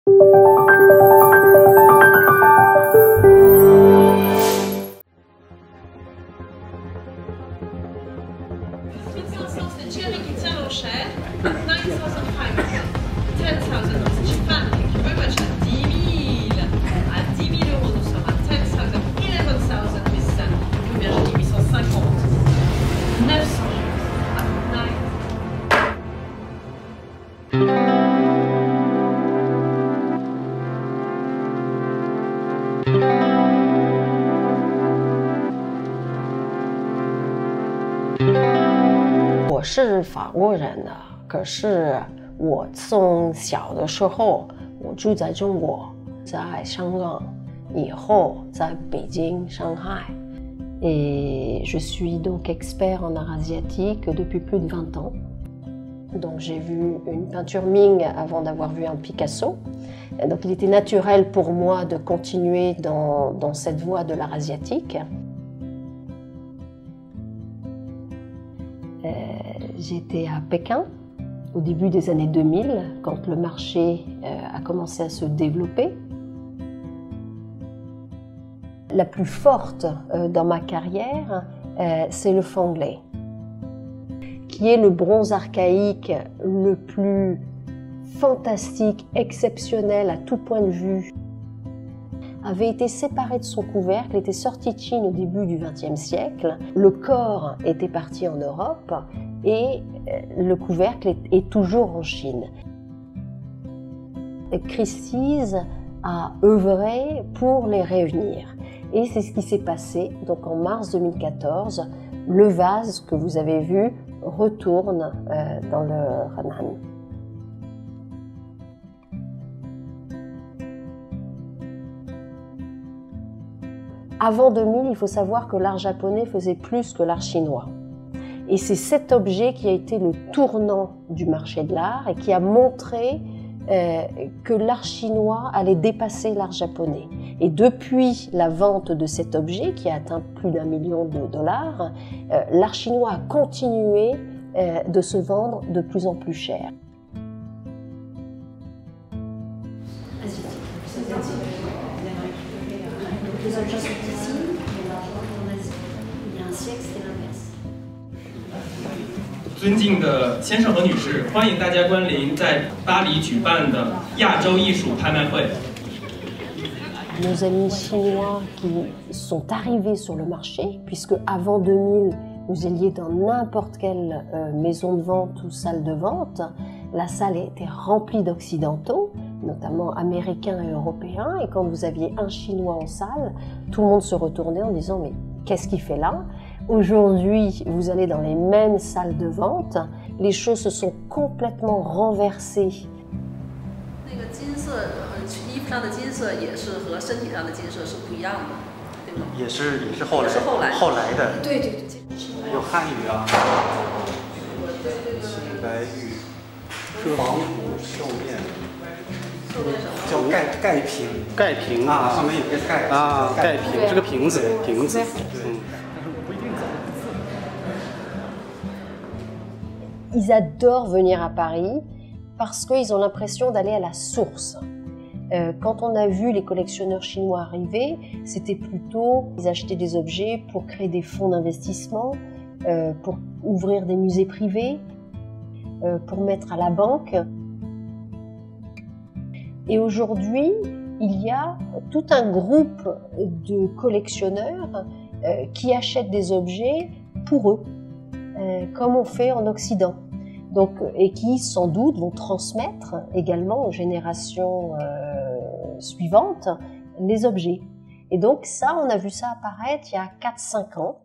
The cherry qui tient l'enchère, 9,500, 10,000, Japan, thank you very much, à 10 000, à 10 000 euros, nous sommes à 10,000, 11,000, Miss Virginie, 850, 900 à 9.我是法国人的，可是我从小的时候我住在中国，在香港，以后在北京、上海。Et je suis donc expert en art asiatique depuis plus de 20 ans. Donc j'ai vu une peinture Ming avant d'avoir vu un Picasso. Donc il était naturel pour moi de continuer dans cette voie de l'art asiatique. J'étais à Pékin au début des années 2000, quand le marché a commencé à se développer. La plus forte dans ma carrière, c'est le Fanglais, qui est le bronze archaïque le plus fantastique, exceptionnel à tout point de vue. Avait été séparé de son couvercle, était sorti de Chine au début du XXe siècle. Le corps était parti en Europe et le couvercle est toujours en Chine. Et Christie's a œuvré pour les réunir. Et c'est ce qui s'est passé. Donc en mars 2014, le vase que vous avez vu retourne dans le Henan. Avant 2000, il faut savoir que l'art japonais faisait plus que l'art chinois. Et c'est cet objet qui a été le tournant du marché de l'art et qui a montré que l'art chinois allait dépasser l'art japonais. Et depuis la vente de cet objet, qui a atteint plus d'1 million de dollars, l'art chinois a continué de se vendre de plus en plus cher. Les objets sont ici, mais l'argent en Asie. Il y a un siècle, c'était l'inverse. 尊敬的先生和女士，欢迎大家光临在巴黎举办的亚洲艺术拍卖会。 Nos amis chinois qui sont arrivés sur le marché, puisque avant 2000, vous alliez dans n'importe quelle maison de vente ou salle de vente, la salle était remplie d'occidentaux, notamment américains et européens, et quand vous aviez un chinois en salle, tout le monde se retournait en disant « mais qu'est-ce qu'il fait là ?» Aujourd'hui, vous allez dans les mêmes salles de vente, les choses se sont complètement renversées. 那个金色，衣服上的金色也是和身体上的金色是不一样的，对吗？也是后来的。对对对。还有汉语啊，青白玉、黄土兽面，叫盖瓶。盖瓶啊，上面有个盖啊，盖瓶是个瓶子，瓶子。Ils adorent venir à Paris parce qu'ils ont l'impression d'aller à la source. Quand on a vu les collectionneurs chinois arriver, c'était plutôt, ils achetaient des objets pour créer des fonds d'investissement, pour ouvrir des musées privés, pour mettre à la banque. Et aujourd'hui, il y a tout un groupe de collectionneurs qui achètent des objets pour eux, comme on fait en Occident. Donc, et qui, sans doute, vont transmettre également aux générations suivantes les objets. Et donc ça, on a vu ça apparaître il y a 4-5 ans.